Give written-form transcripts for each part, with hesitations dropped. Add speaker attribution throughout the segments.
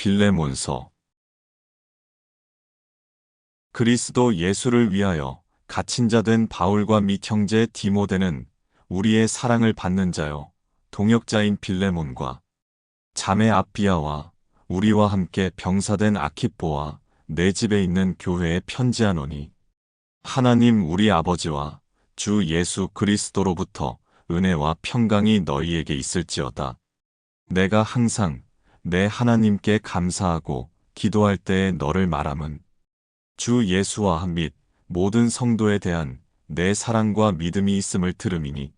Speaker 1: 빌레몬서. 그리스도 예수를 위하여 갇힌 자 된 바울과 및 형제 디모데는 우리의 사랑을 받는 자요 동역자인 빌레몬과 자매 아비아와 우리와 함께 병사된 아키뽀와 내 집에 있는 교회에 편지하노니, 하나님 우리 아버지와 주 예수 그리스도로부터 은혜와 평강이 너희에게 있을지어다. 내가 항상 내 하나님께 감사하고 기도할 때에 너를 말함은 주 예수와 및 모든 성도에 대한 내 사랑과 믿음이 있음을 들음이니,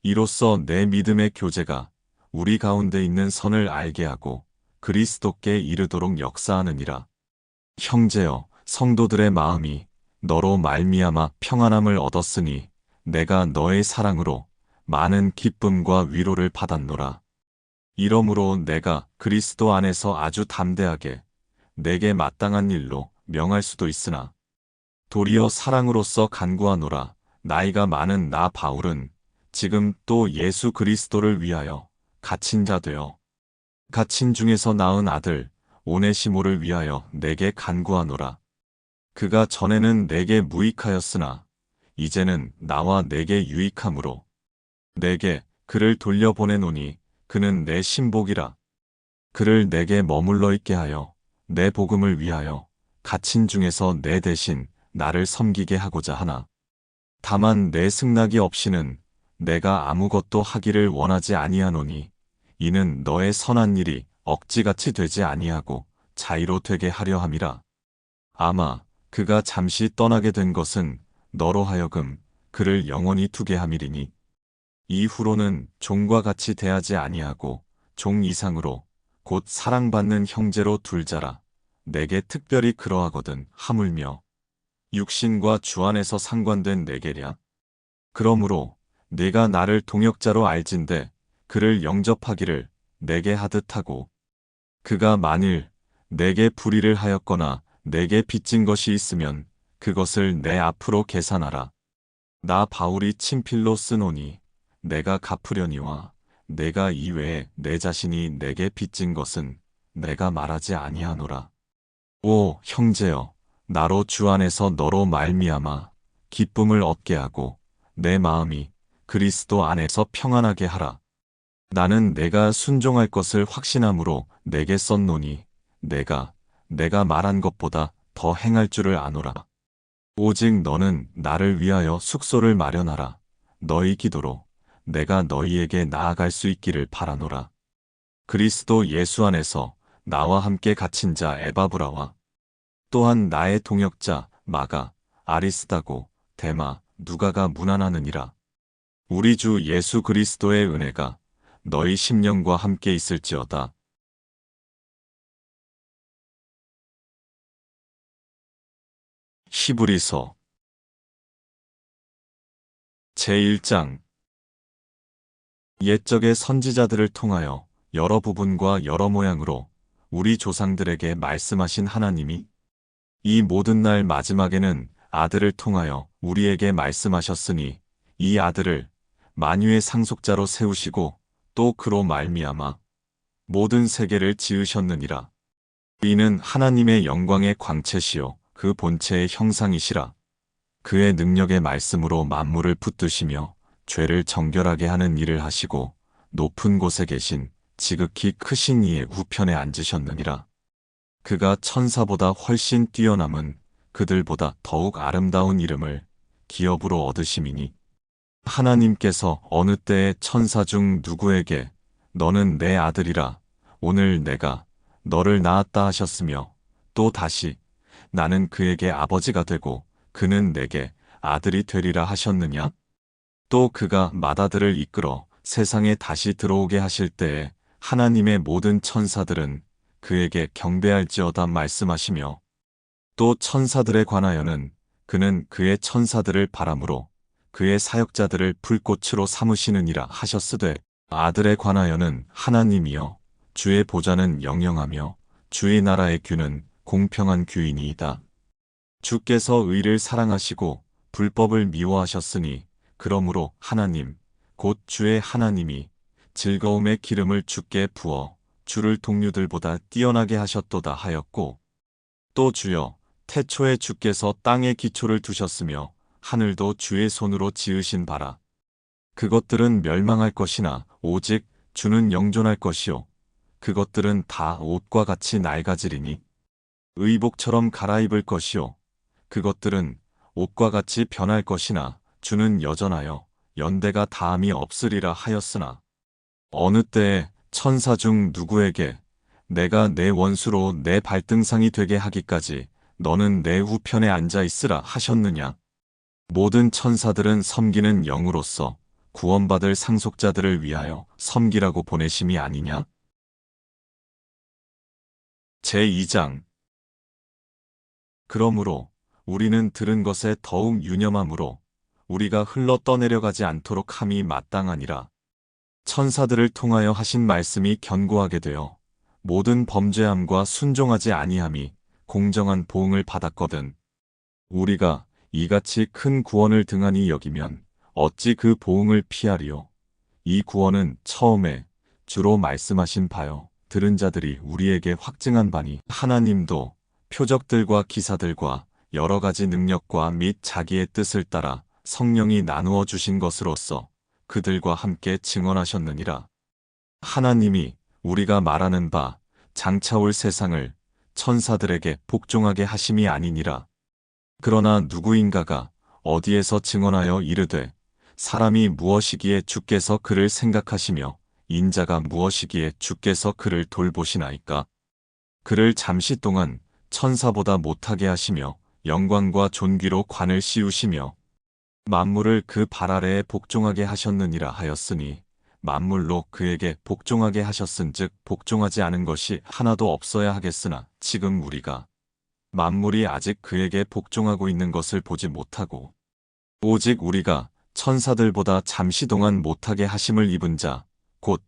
Speaker 1: 이로써 내 믿음의 교제가 우리 가운데 있는 선을 알게 하고 그리스도께 이르도록 역사하느니라. 형제여, 성도들의 마음이 너로 말미암아 평안함을 얻었으니 내가 너의 사랑으로 많은 기쁨과 위로를 받았노라. 이러므로 내가 그리스도 안에서 아주 담대하게 내게 마땅한 일로 명할 수도 있으나 도리어 사랑으로서 간구하노라. 나이가 많은 나 바울은 지금 또 예수 그리스도를 위하여 갇힌 자 되어 갇힌 중에서 낳은 아들 오네시모를 위하여 내게 간구하노라. 그가 전에는 내게 무익하였으나 이제는 나와 내게 유익함으로 내게 그를 돌려보내노니, 그는 내 신복이라. 그를 내게 머물러 있게 하여 내 복음을 위하여 갇힌 중에서 내 대신 나를 섬기게 하고자 하나, 다만 내 승낙이 없이는 내가 아무것도 하기를 원하지 아니하노니, 이는 너의 선한 일이 억지같이 되지 아니하고 자의로 되게 하려 함이라. 아마 그가 잠시 떠나게 된 것은 너로 하여금 그를 영원히 두게 함이리니, 이후로는 종과 같이 대하지 아니하고 종 이상으로 곧 사랑받는 형제로 둘 자라. 내게 특별히 그러하거든 하물며 육신과 주 안에서 상관된 내게랴. 그러므로 네가 나를 동역자로 알진대 그를 영접하기를 내게 하듯 하고, 그가 만일 내게 불의를 하였거나 내게 빚진 것이 있으면 그것을 내 앞으로 계산하라. 나 바울이 친필로 쓰노니 내가 갚으려니와 내가 이외에 내 자신이 내게 빚진 것은 내가 말하지 아니하노라. 오 형제여, 나로 주 안에서 너로 말미암아 기쁨을 얻게 하고 내 마음이 그리스도 안에서 평안하게 하라. 나는 내가 순종할 것을 확신함으로 내게 썼노니 내가 말한 것보다 더 행할 줄을 아노라. 오직 너는 나를 위하여 숙소를 마련하라. 너희 기도로 내가 너희에게 나아갈 수 있기를 바라노라. 그리스도 예수 안에서 나와 함께 갇힌 자 에바브라와 또한 나의 동역자 마가, 아리스다고, 데마, 누가가 문안하느니라. 우리 주 예수 그리스도의 은혜가 너희 심령과 함께 있을지어다. 히브리서 제1장. 옛적의 선지자들을 통하여 여러 부분과 여러 모양으로 우리 조상들에게 말씀하신 하나님이 이 모든 날 마지막에는 아들을 통하여 우리에게 말씀하셨으니, 이 아들을 만유의 상속자로 세우시고 또 그로 말미암아 모든 세계를 지으셨느니라. 이는 하나님의 영광의 광채시요 그 본체의 형상이시라. 그의 능력의 말씀으로 만물을 붙드시며 죄를 정결하게 하는 일을 하시고 높은 곳에 계신 지극히 크신 이의 우편에 앉으셨느니라. 그가 천사보다 훨씬 뛰어남은 그들보다 더욱 아름다운 이름을 기업으로 얻으심이니, 하나님께서 어느 때에 천사 중 누구에게 너는 내 아들이라 오늘 내가 너를 낳았다 하셨으며, 또 다시 나는 그에게 아버지가 되고 그는 내게 아들이 되리라 하셨느냐? 또 그가 맏아들을 이끌어 세상에 다시 들어오게 하실 때에 하나님의 모든 천사들은 그에게 경배할지어다 말씀하시며, 또 천사들에 관하여는 그는 그의 천사들을 바람으로 그의 사역자들을 불꽃으로 삼으시느니라 하셨으되, 아들에 관하여는 하나님이여 주의 보좌는 영영하며 주의 나라의 규는 공평한 규이니이다. 주께서 의를 사랑하시고 불법을 미워하셨으니, 그러므로 하나님 곧 주의 하나님이 즐거움의 기름을 주께 부어 주를 동류들보다 뛰어나게 하셨도다 하였고, 또 주여, 태초에 주께서 땅에 기초를 두셨으며 하늘도 주의 손으로 지으신 바라. 그것들은 멸망할 것이나 오직 주는 영존할 것이요. 그것들은 다 옷과 같이 낡아지리니 의복처럼 갈아입을 것이요. 그것들은 옷과 같이 변할 것이나 주는 여전하여 연대가 다함이 없으리라 하였으나 어느 때에 천사 중 누구에게 내가 내 원수로 내 발등상이 되게 하기까지 너는 내 우편에 앉아 있으라 하셨느냐? 모든 천사들은 섬기는 영으로서 구원받을 상속자들을 위하여 섬기라고 보내심이 아니냐? 제2장. 그러므로 우리는 들은 것에 더욱 유념하므로 우리가 흘러 떠내려가지 않도록 함이 마땅하니라. 천사들을 통하여 하신 말씀이 견고하게 되어 모든 범죄함과 순종하지 아니함이 공정한 보응을 받았거든. 우리가 이같이 큰 구원을 등한히 여기면 어찌 그 보응을 피하리요. 이 구원은 처음에 주로 말씀하신 바요. 들은 자들이 우리에게 확증한 바니 하나님도 표적들과 기사들과 여러 가지 능력과 및 자기의 뜻을 따라 성령이 나누어 주신 것으로서 그들과 함께 증언하셨느니라. 하나님이 우리가 말하는 바 장차 올 세상을 천사들에게 복종하게 하심이 아니니라. 그러나 누구인가가 어디에서 증언하여 이르되 사람이 무엇이기에 주께서 그를 생각하시며 인자가 무엇이기에 주께서 그를 돌보시나이까. 그를 잠시 동안 천사보다 못하게 하시며 영광과 존귀로 관을 씌우시며 만물을 그 발 아래에 복종하게 하셨느니라 하였으니 만물로 그에게 복종하게 하셨은즉 복종하지 않은 것이 하나도 없어야 하겠으나 지금 우리가 만물이 아직 그에게 복종하고 있는 것을 보지 못하고 오직 우리가 천사들보다 잠시 동안 못하게 하심을 입은 자 곧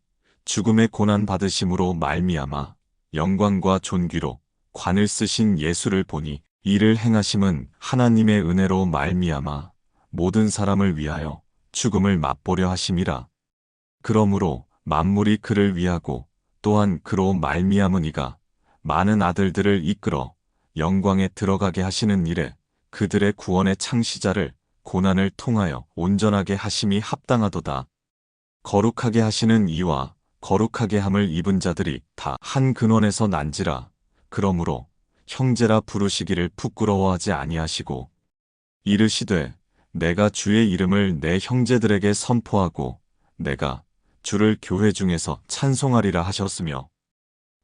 Speaker 1: 죽음의 고난 받으심으로 말미암아 영광과 존귀로 관을 쓰신 예수를 보니 이를 행하심은 하나님의 은혜로 말미암아 모든 사람을 위하여 죽음을 맛보려 하심이라. 그러므로 만물이 그를 위하고 또한 그로 말미암은 이가 많은 아들들을 이끌어 영광에 들어가게 하시는 일에 그들의 구원의 창시자를 고난을 통하여 온전하게 하심이 합당하도다. 거룩하게 하시는 이와 거룩하게 함을 입은 자들이 다 한 근원에서 난지라. 그러므로 형제라 부르시기를 부끄러워하지 아니하시고 이르시되 내가 주의 이름을 내 형제들에게 선포하고 내가 주를 교회 중에서 찬송하리라 하셨으며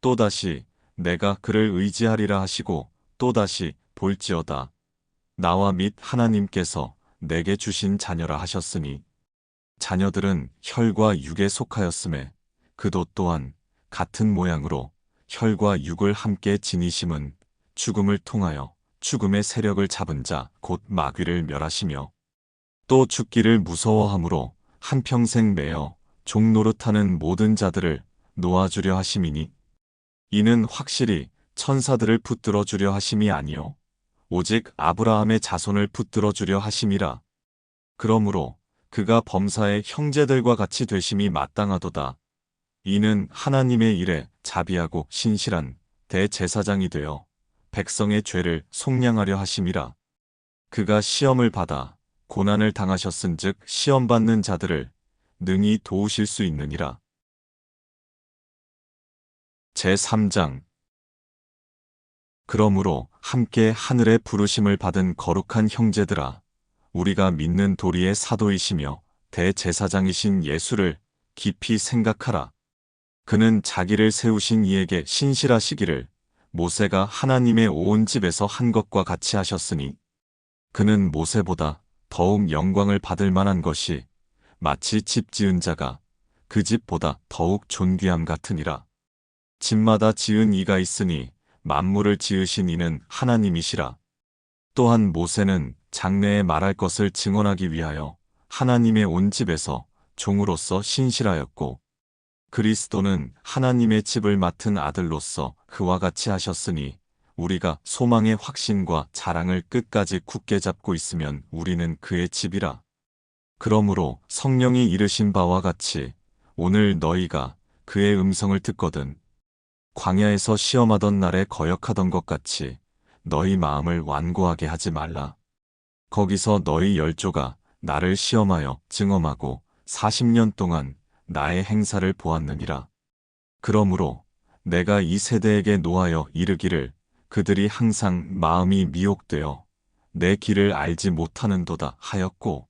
Speaker 1: 또다시 내가 그를 의지하리라 하시고 또다시 볼지어다 나와 및 하나님께서 내게 주신 자녀라 하셨으니 자녀들은 혈과 육에 속하였음에 그도 또한 같은 모양으로 혈과 육을 함께 지니심은 죽음을 통하여 죽음의 세력을 잡은 자 곧 마귀를 멸하시며 또 죽기를 무서워함으로 한평생 매어 종 노릇하는 모든 자들을 놓아주려 하심이니 이는 확실히 천사들을 붙들어 주려 하심이 아니요 오직 아브라함의 자손을 붙들어 주려 하심이라. 그러므로 그가 범사의 형제들과 같이 되심이 마땅하도다. 이는 하나님의 일에 자비하고 신실한 대제사장이 되어 백성의 죄를 속량하려 하심이라. 그가 시험을 받아 고난을 당하셨은즉 시험받는 자들을 능히 도우실 수 있느니라. 제3장. 그러므로 함께 하늘의 부르심을 받은 거룩한 형제들아 우리가 믿는 도리의 사도이시며 대제사장이신 예수를 깊이 생각하라. 그는 자기를 세우신 이에게 신실하시기를 모세가 하나님의 온 집에서 한 것과 같이 하셨으니 그는 모세보다 더욱 영광을 받을 만한 것이 마치 집 지은 자가 그 집보다 더욱 존귀함 같으니라. 집마다 지은 이가 있으니 만물을 지으신 이는 하나님이시라. 또한 모세는 장래에 말할 것을 증언하기 위하여 하나님의 온 집에서 종으로서 신실하였고 그리스도는 하나님의 집을 맡은 아들로서 그와 같이 하셨으니 우리가 소망의 확신과 자랑을 끝까지 굳게 잡고 있으면 우리는 그의 집이라. 그러므로 성령이 이르신 바와 같이 오늘 너희가 그의 음성을 듣거든 광야에서 시험하던 날에 거역하던 것 같이 너희 마음을 완고하게 하지 말라. 거기서 너희 열조가 나를 시험하여 증언하고 40년 동안 나의 행사를 보았느니라. 그러므로 내가 이 세대에게 노하여 이르기를 그들이 항상 마음이 미혹되어 내 길을 알지 못하는도다 하였고,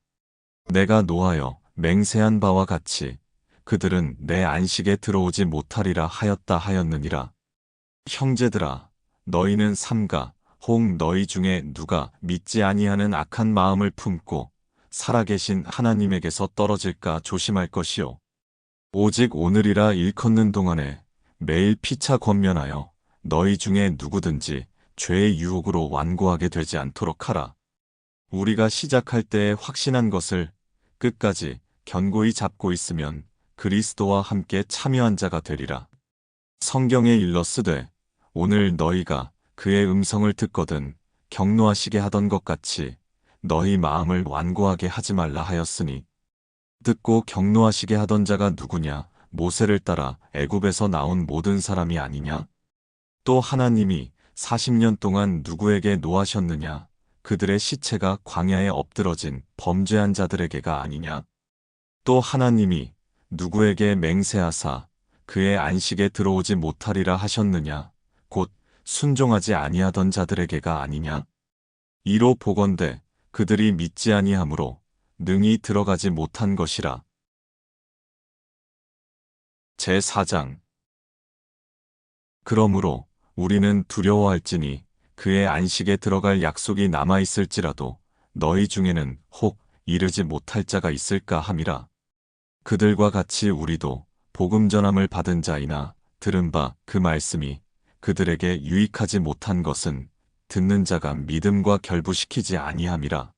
Speaker 1: 내가 노하여 맹세한 바와 같이 그들은 내 안식에 들어오지 못하리라 하였다 하였느니라. 형제들아, 너희는 삼가 혹 너희 중에 누가 믿지 아니하는 악한 마음을 품고 살아계신 하나님에게서 떨어질까 조심할 것이요. 오직 오늘이라 일컫는 동안에 매일 피차 권면하여 너희 중에 누구든지 죄의 유혹으로 완고하게 되지 않도록 하라. 우리가 시작할 때에 확신한 것을 끝까지 견고히 잡고 있으면 그리스도와 함께 참여한 자가 되리라. 성경에 일렀으되 오늘 너희가 그의 음성을 듣거든 격노하시게 하던 것 같이 너희 마음을 완고하게 하지 말라 하였으니, 듣고 격노하시게 하던 자가 누구냐? 모세를 따라 애굽에서 나온 모든 사람이 아니냐? 또 하나님이 40년 동안 누구에게 노하셨느냐? 그들의 시체가 광야에 엎드러진 범죄한 자들에게가 아니냐? 또 하나님이 누구에게 맹세하사 그의 안식에 들어오지 못하리라 하셨느냐? 곧 순종하지 아니하던 자들에게가 아니냐? 이로 보건대 그들이 믿지 아니하므로 능히 들어가지 못한 것이라. 제4장. 그러므로 우리는 두려워할지니 그의 안식에 들어갈 약속이 남아있을지라도 너희 중에는 혹 이르지 못할 자가 있을까 함이라. 그들과 같이 우리도 복음 전함을 받은 자이나 들은 바 그 말씀이 그들에게 유익하지 못한 것은 듣는 자가 믿음과 결부시키지 아니함이라.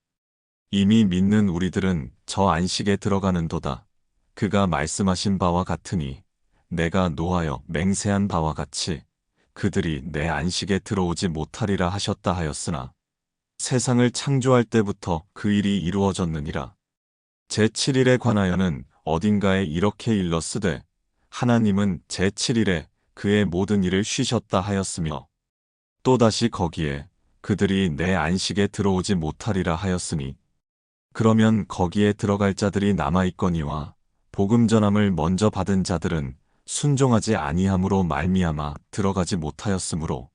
Speaker 1: 이미 믿는 우리들은 저 안식에 들어가는도다. 그가 말씀하신 바와 같으니 내가 노하여 맹세한 바와 같이 그들이 내 안식에 들어오지 못하리라 하셨다 하였으나 세상을 창조할 때부터 그 일이 이루어졌느니라. 제7일에 관하여는 어딘가에 이렇게 일렀으되 하나님은 제7일에 그의 모든 일을 쉬셨다 하였으며, 또다시 거기에 그들이 내 안식에 들어오지 못하리라 하였으니, 그러면 거기에 들어갈 자들이 남아있거니와 복음 전함을 먼저 받은 자들은 순종하지 아니함으로 말미암아 들어가지 못하였으므로,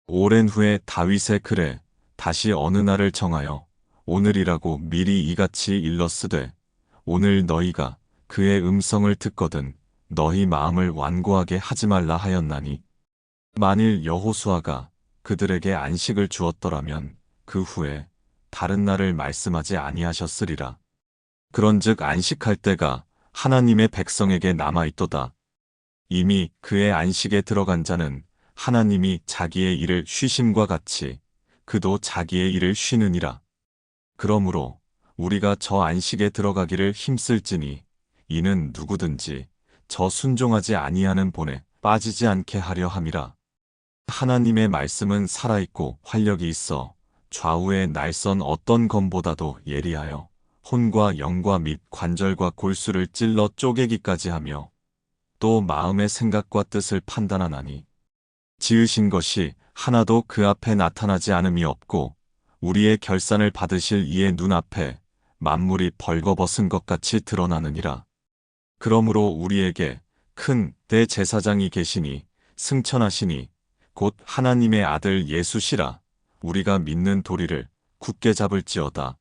Speaker 1: 오랜 후에 다윗의 글에 다시 어느 날을 정하여 오늘이라고 미리 이같이 일렀으되 오늘 너희가 그의 음성을 듣거든 너희 마음을 완고하게 하지 말라 하였나니, 만일 여호수아가 그들에게 안식을 주었더라면 그 후에 다른 날을 말씀하지 아니하셨으리라. 그런즉 안식할 때가 하나님의 백성에게 남아있도다. 이미 그의 안식에 들어간 자는 하나님이 자기의 일을 쉬심과 같이 그도 자기의 일을 쉬느니라. 그러므로 우리가 저 안식에 들어가기를 힘쓸지니 이는 누구든지 저 순종하지 아니하는 본에 빠지지 않게 하려 함이라. 하나님의 말씀은 살아있고 활력이 있어 좌우의 날선 어떤 검보다도 예리하여 혼과 영과 및 관절과 골수를 찔러 쪼개기까지 하며 또 마음의 생각과 뜻을 판단하나니, 지으신 것이 하나도 그 앞에 나타나지 않음이 없고 우리의 결산을 받으실 이의 눈앞에 만물이 벌거벗은 것 같이 드러나느니라. 그러므로 우리에게 큰 대제사장이 계시니 승천하시니 곧 하나님의 아들 예수시라. 우리가 믿는 도리를 굳게 잡을지어다.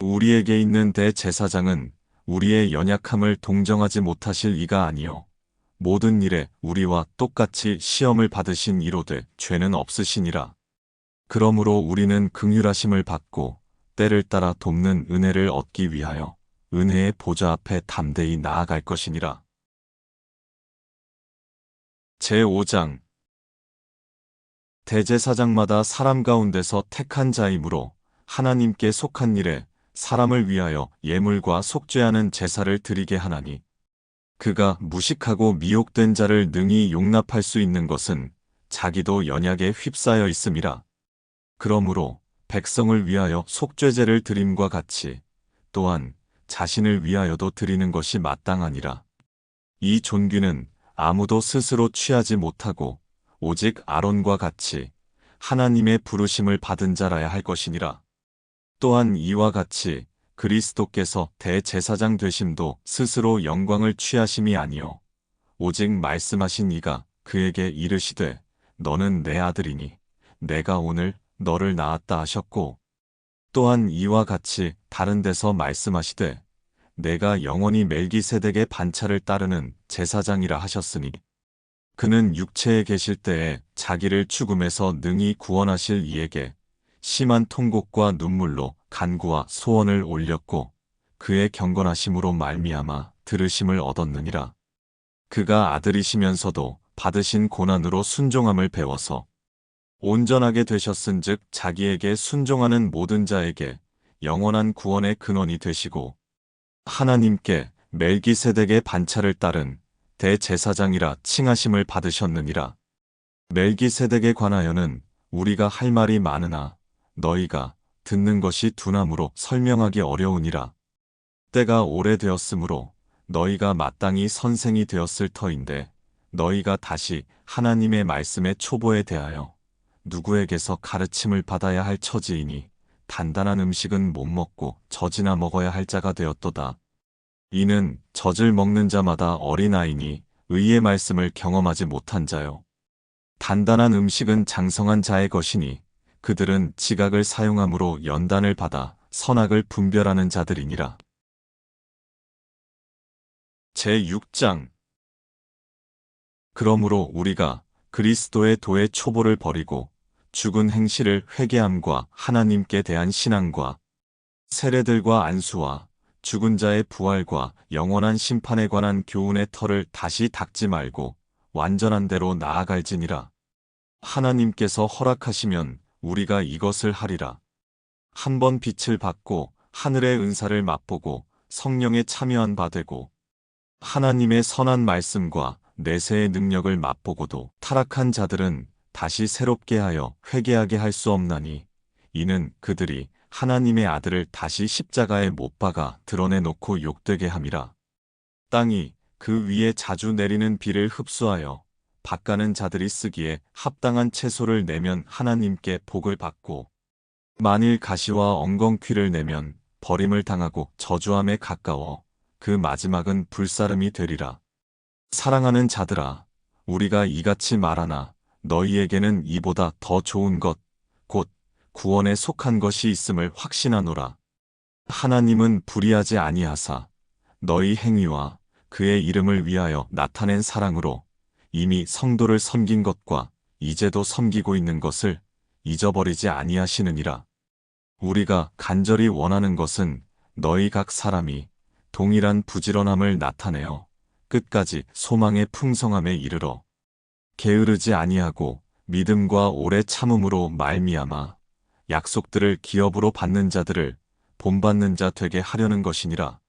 Speaker 1: 우리에게 있는 대제사장은 우리의 연약함을 동정하지 못하실 이가 아니요 모든 일에 우리와 똑같이 시험을 받으신 이로되 죄는 없으시니라. 그러므로 우리는 긍휼하심을 받고 때를 따라 돕는 은혜를 얻기 위하여 은혜의 보좌 앞에 담대히 나아갈 것이니라. 제5장. 대제사장마다 사람 가운데서 택한 자이므로 하나님께 속한 일에 사람을 위하여 예물과 속죄하는 제사를 드리게 하나니, 그가 무식하고 미혹된 자를 능히 용납할 수 있는 것은 자기도 연약에 휩싸여 있음이라. 그러므로 백성을 위하여 속죄제를 드림과 같이 또한 자신을 위하여도 드리는 것이 마땅하니라. 이 존귀는 아무도 스스로 취하지 못하고 오직 아론과 같이 하나님의 부르심을 받은 자라야 할 것이니라. 또한 이와 같이 그리스도께서 대제사장 되심도 스스로 영광을 취하심이 아니요 오직 말씀하신 이가 그에게 이르시되 너는 내 아들이니 내가 오늘 너를 낳았다 하셨고, 또한 이와 같이 다른 데서 말씀하시되 내가 영원히 멜기세덱의 반차를 따르는 제사장이라 하셨으니 그는 육체에 계실 때에 자기를 죽음에서 능히 구원하실 이에게 심한 통곡과 눈물로 간구와 소원을 올렸고 그의 경건하심으로 말미암아 들으심을 얻었느니라. 그가 아들이시면서도 받으신 고난으로 순종함을 배워서 온전하게 되셨은즉 자기에게 순종하는 모든 자에게 영원한 구원의 근원이 되시고 하나님께 멜기세덱의 반차를 따른 대제사장이라 칭하심을 받으셨느니라. 멜기세덱에 관하여는 우리가 할 말이 많으나 너희가 듣는 것이 둔함으로 설명하기 어려우니라. 때가 오래되었으므로 너희가 마땅히 선생이 되었을 터인데 너희가 다시 하나님의 말씀의 초보에 대하여 누구에게서 가르침을 받아야 할 처지이니 단단한 음식은 못 먹고 젖이나 먹어야 할 자가 되었도다. 이는 젖을 먹는 자마다 어린아이니 의의 말씀을 경험하지 못한 자요. 단단한 음식은 장성한 자의 것이니 그들은 지각을 사용함으로 연단을 받아 선악을 분별하는 자들이니라. 제6장. 그러므로 우리가 그리스도의 도의 초보를 버리고 죽은 행실을 회개함과 하나님께 대한 신앙과 세례들과 안수와 죽은 자의 부활과 영원한 심판에 관한 교훈의 털을 다시 닦지 말고 완전한 대로 나아갈지니라. 하나님께서 허락하시면 우리가 이것을 하리라. 한번 빛을 받고 하늘의 은사를 맛보고 성령에 참여한 바 되고 하나님의 선한 말씀과 내세의 능력을 맛보고도 타락한 자들은 다시 새롭게 하여 회개하게 할 수 없나니 이는 그들이 하나님의 아들을 다시 십자가에 못 박아 드러내놓고 욕되게 함이라. 땅이 그 위에 자주 내리는 비를 흡수하여 밭가는 자들이 쓰기에 합당한 채소를 내면 하나님께 복을 받고 만일 가시와 엉겅퀴를 내면 버림을 당하고 저주함에 가까워 그 마지막은 불사름이 되리라. 사랑하는 자들아, 우리가 이같이 말하나 너희에게는 이보다 더 좋은 것, 곧 구원에 속한 것이 있음을 확신하노라. 하나님은 불의하지 아니하사 너희 행위와 그의 이름을 위하여 나타낸 사랑으로 이미 성도를 섬긴 것과 이제도 섬기고 있는 것을 잊어버리지 아니하시느니라. 우리가 간절히 원하는 것은 너희 각 사람이 동일한 부지런함을 나타내어 끝까지 소망의 풍성함에 이르러 게으르지 아니하고 믿음과 오래 참음으로 말미암아 약속들을 기업으로 받는 자들을 본받는 자 되게 하려는 것이니라.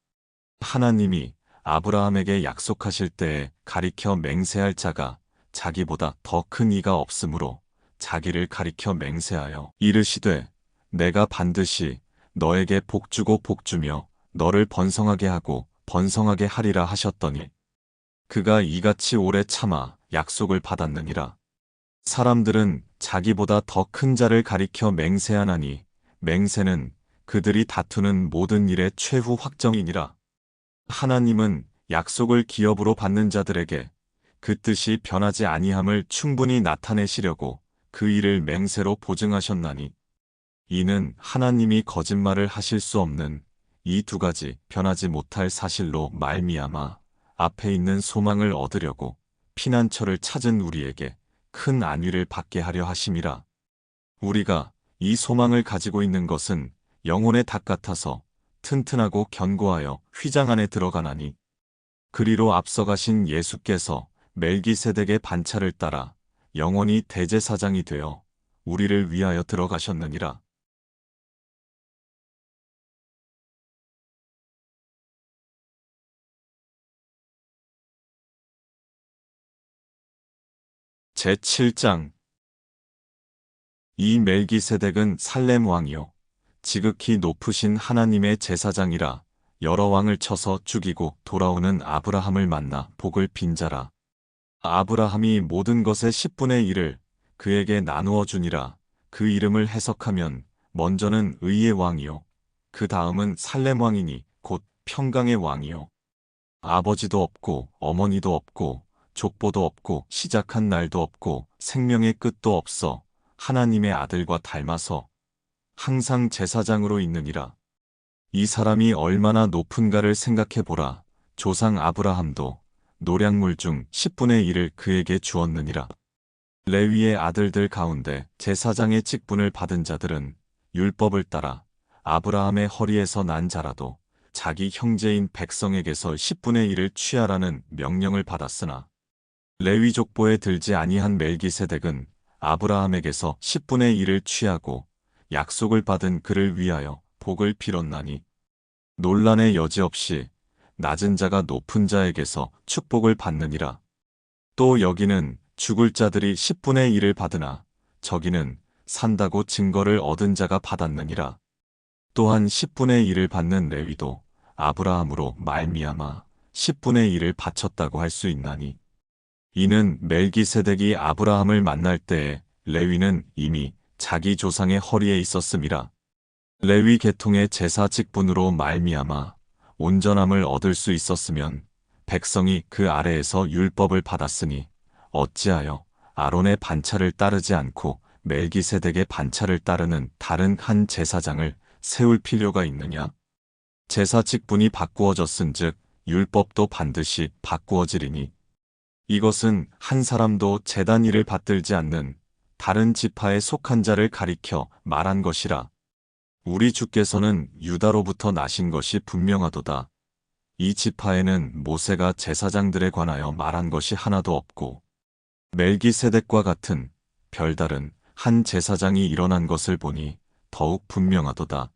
Speaker 1: 하나님이 아브라함에게 약속하실 때에 가리켜 맹세할 자가 자기보다 더 큰 이가 없으므로 자기를 가리켜 맹세하여 이르시되 내가 반드시 너에게 복주고 복주며 너를 번성하게 하고 번성하게 하리라 하셨더니 그가 이같이 오래 참아 약속을 받았느니라. 사람들은 자기보다 더 큰 자를 가리켜 맹세하나니 맹세는 그들이 다투는 모든 일의 최후 확정이니라. 하나님은 약속을 기업으로 받는 자들에게 그 뜻이 변하지 아니함을 충분히 나타내시려고 그 일을 맹세로 보증하셨나니 이는 하나님이 거짓말을 하실 수 없는 이 두 가지 변하지 못할 사실로 말미암아 앞에 있는 소망을 얻으려고 피난처를 찾은 우리에게 큰 안위를 받게 하려 하심이라. 우리가 이 소망을 가지고 있는 것은 영혼의 닭 같아서 튼튼하고 견고하여 휘장 안에 들어가나니 그리로 앞서가신 예수께서 멜기세덱의 반차를 따라 영원히 대제사장이 되어 우리를 위하여 들어가셨느니라. 제7장. 이 멜기세덱은 살렘 왕이요 지극히 높으신 하나님의 제사장이라 여러 왕을 쳐서 죽이고 돌아오는 아브라함을 만나 복을 빈 자라. 아브라함이 모든 것의 10분의 1을 그에게 나누어 주니라. 그 이름을 해석하면 먼저는 의의 왕이요. 그 다음은 살렘 왕이니 곧 평강의 왕이요. 아버지도 없고 어머니도 없고 족보도 없고 시작한 날도 없고 생명의 끝도 없어 하나님의 아들과 닮아서 항상 제사장으로 있느니라. 이 사람이 얼마나 높은가를 생각해 보라. 조상 아브라함도 노량물 중 10분의 1을 그에게 주었느니라. 레위의 아들들 가운데 제사장의 직분을 받은 자들은 율법을 따라 아브라함의 허리에서 난 자라도 자기 형제인 백성에게서 10분의 1을 취하라는 명령을 받았으나 레위 족보에 들지 아니한 멜기세덱은 아브라함에게서 10분의 1을 취하고 약속을 받은 그를 위하여 복을 빌었나니 논란의 여지 없이 낮은 자가 높은 자에게서 축복을 받느니라. 또 여기는 죽을 자들이 10분의 1을 받으나 저기는 산다고 증거를 얻은 자가 받았느니라. 또한 10분의 1을 받는 레위도 아브라함으로 말미암아 10분의 1을 바쳤다고 할 수 있나니 이는 멜기세덱이 아브라함을 만날 때에 레위는 이미 자기 조상의 허리에 있었음이라. 레위 계통의 제사 직분으로 말미암아 온전함을 얻을 수 있었으면 백성이 그 아래에서 율법을 받았으니 어찌하여 아론의 반차를 따르지 않고 멜기세덱의 반차를 따르는 다른 한 제사장을 세울 필요가 있느냐? 제사 직분이 바꾸어졌은즉 율법도 반드시 바꾸어지리니 이것은 한 사람도 제단 일을 받들지 않는 다른 지파에 속한 자를 가리켜 말한 것이라. 우리 주께서는 유다로부터 나신 것이 분명하도다. 이 지파에는 모세가 제사장들에 관하여 말한 것이 하나도 없고 멜기세덱과 같은 별다른 한 제사장이 일어난 것을 보니 더욱 분명하도다.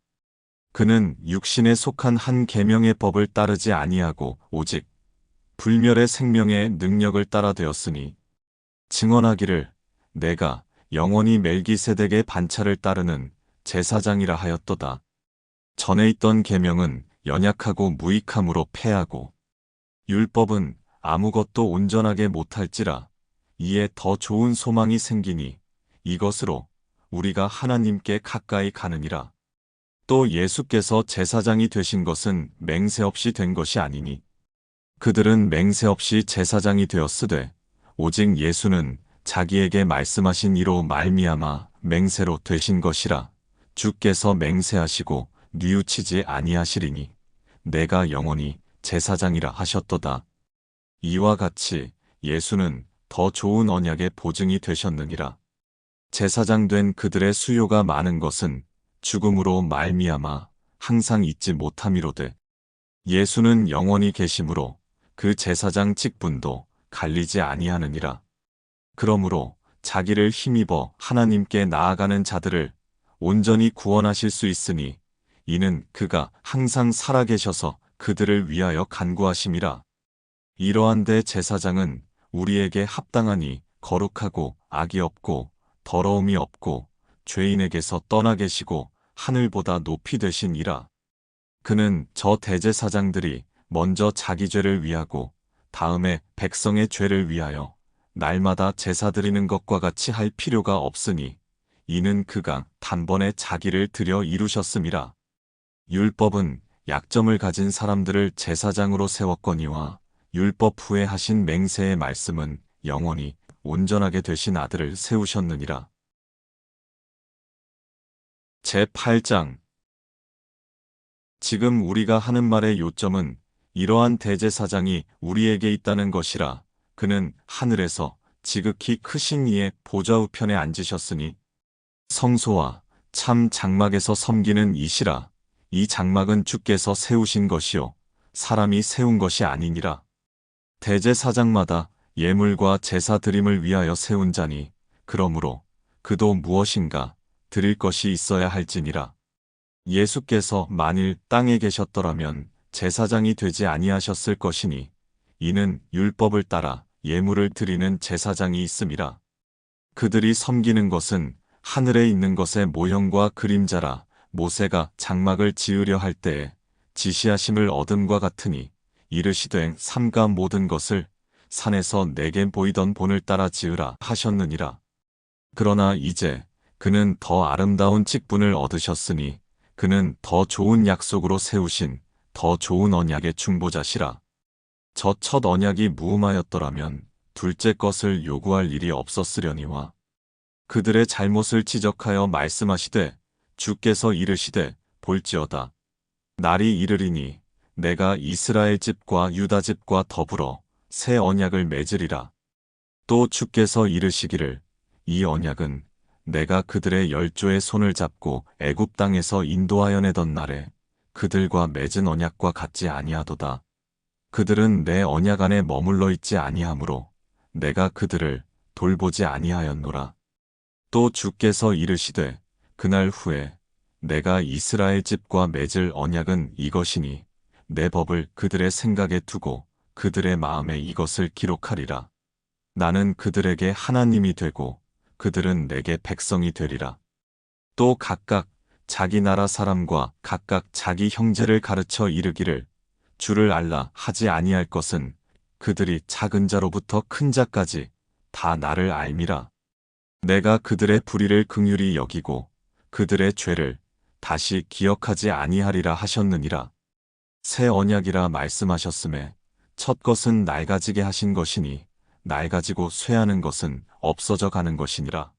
Speaker 1: 그는 육신에 속한 한 계명의 법을 따르지 아니하고 오직 불멸의 생명의 능력을 따라 되었으니 증언하기를 내가 영원히 멜기세덱의 반차를 따르는 제사장이라 하였도다. 전에 있던 계명은 연약하고 무익함으로 패하고 율법은 아무것도 온전하게 못할지라. 이에 더 좋은 소망이 생기니 이것으로 우리가 하나님께 가까이 가느니라. 또 예수께서 제사장이 되신 것은 맹세 없이 된 것이 아니니 그들은 맹세 없이 제사장이 되었으되 오직 예수는 자기에게 말씀하신 이로 말미암아 맹세로 되신 것이라. 주께서 맹세하시고 뉘우치지 아니하시리니 내가 영원히 제사장이라 하셨도다. 이와 같이 예수는 더 좋은 언약의 보증이 되셨느니라. 제사장 된 그들의 수요가 많은 것은 죽음으로 말미암아 항상 잊지 못함이로되 예수는 영원히 계심으로 그 제사장 직분도 갈리지 아니하느니라. 그러므로 자기를 힘입어 하나님께 나아가는 자들을 온전히 구원하실 수 있으니 이는 그가 항상 살아계셔서 그들을 위하여 간구하심이라. 이러한 대제사장은 우리에게 합당하니 거룩하고 악이 없고 더러움이 없고 죄인에게서 떠나 계시고 하늘보다 높이 되신 이라. 그는 저 대제사장들이 먼저 자기 죄를 위하고 다음에 백성의 죄를 위하여 날마다 제사 드리는 것과 같이 할 필요가 없으니 이는 그가 단번에 자기를 들여 이루셨음이라. 율법은 약점을 가진 사람들을 제사장으로 세웠거니와 율법 후에 하신 맹세의 말씀은 영원히 온전하게 되신 아들을 세우셨느니라. 제8장 지금 우리가 하는 말의 요점은 이러한 대제사장이 우리에게 있다는 것이라. 그는 하늘에서 지극히 크신 이의 보좌 우편에 앉으셨으니 성소와 참 장막에서 섬기는 이시라. 이 장막은 주께서 세우신 것이요 사람이 세운 것이 아니니라. 대제사장마다 예물과 제사 드림을 위하여 세운 자니 그러므로 그도 무엇인가 드릴 것이 있어야 할지니라. 예수께서 만일 땅에 계셨더라면 제사장이 되지 아니하셨을 것이니 이는 율법을 따라 예물을 드리는 제사장이 있음이라. 그들이 섬기는 것은 하늘에 있는 것의 모형과 그림자라. 모세가 장막을 지으려 할 때에 지시하심을 얻음과 같으니 이르시되 삼가 모든 것을 산에서 내게 보이던 본을 따라 지으라 하셨느니라. 그러나 이제 그는 더 아름다운 직분을 얻으셨으니 그는 더 좋은 약속으로 세우신 더 좋은 언약의 중보자시라. 저 첫 언약이 무음하였더라면 둘째 것을 요구할 일이 없었으려니와 그들의 잘못을 지적하여 말씀하시되 주께서 이르시되 볼지어다 날이 이르리니 내가 이스라엘 집과 유다 집과 더불어 새 언약을 맺으리라. 또 주께서 이르시기를 이 언약은 내가 그들의 열조의 손을 잡고 애굽 땅에서 인도하여 내던 날에 그들과 맺은 언약과 같지 아니하도다. 그들은 내 언약 안에 머물러 있지 아니하므로 내가 그들을 돌보지 아니하였노라. 또 주께서 이르시되 그날 후에 내가 이스라엘 집과 맺을 언약은 이것이니 내 법을 그들의 생각에 두고 그들의 마음에 이것을 기록하리라. 나는 그들에게 하나님이 되고 그들은 내게 백성이 되리라. 또 각각 자기 나라 사람과 각각 자기 형제를 가르쳐 이르기를 주를 알라 하지 아니할 것은 그들이 작은 자로부터 큰 자까지 다 나를 알미라. 내가 그들의 불의를 긍휼히 여기고 그들의 죄를 다시 기억하지 아니하리라 하셨느니라. 새 언약이라 말씀하셨음에 첫 것은 낡아지게 하신 것이니 낡아지고 쇠하는 것은 없어져 가는 것이니라.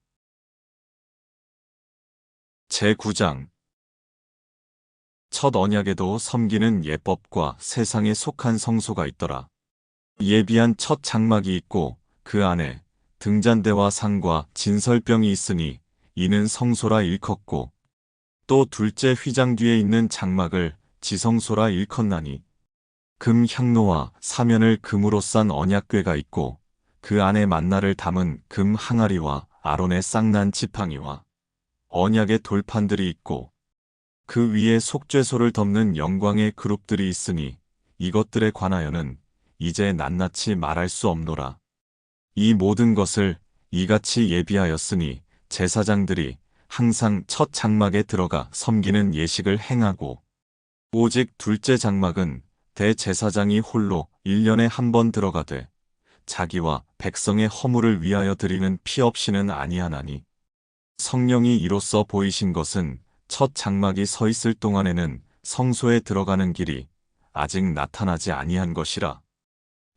Speaker 1: 제9장 첫 언약에도 섬기는 예법과 세상에 속한 성소가 있더라. 예비한 첫 장막이 있고 그 안에 등잔대와 상과 진설병이 있으니 이는 성소라 일컫고 또 둘째 휘장 뒤에 있는 장막을 지성소라 일컫나니 금 향로와 사면을 금으로 싼 언약궤가 있고 그 안에 만나를 담은 금 항아리와 아론의 쌍난 지팡이와 언약의 돌판들이 있고 그 위에 속죄소를 덮는 영광의 그룹들이 있으니 이것들에 관하여는 이제 낱낱이 말할 수 없노라. 이 모든 것을 이같이 예비하였으니 제사장들이 항상 첫 장막에 들어가 섬기는 예식을 행하고 오직 둘째 장막은 대제사장이 홀로 1년에 한 번 들어가되 자기와 백성의 허물을 위하여 드리는 피 없이는 아니하나니 성령이 이로써 보이신 것은 첫 장막이 서 있을 동안에는 성소에 들어가는 길이 아직 나타나지 아니한 것이라.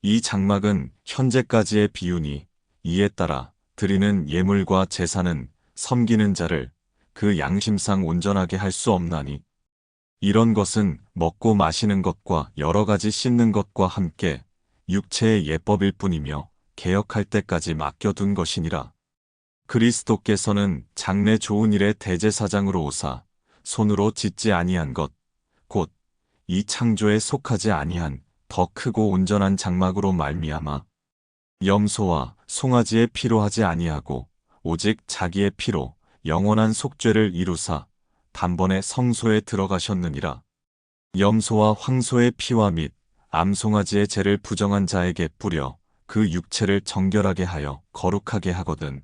Speaker 1: 이 장막은 현재까지의 비유니 이에 따라 드리는 예물과 제사는 섬기는 자를 그 양심상 온전하게 할 수 없나니 이런 것은 먹고 마시는 것과 여러 가지 씻는 것과 함께 육체의 예법일 뿐이며 개혁할 때까지 맡겨둔 것이니라. 그리스도께서는 장래 좋은 일의 대제사장으로 오사 손으로 짓지 아니한 것, 곧 이 창조에 속하지 아니한 더 크고 온전한 장막으로 말미암아 염소와 송아지의 피로 하지 아니하고 오직 자기의 피로 영원한 속죄를 이루사 단번에 성소에 들어가셨느니라. 염소와 황소의 피와 및 암송아지의 죄를 부정한 자에게 뿌려 그 육체를 정결하게 하여 거룩하게 하거든.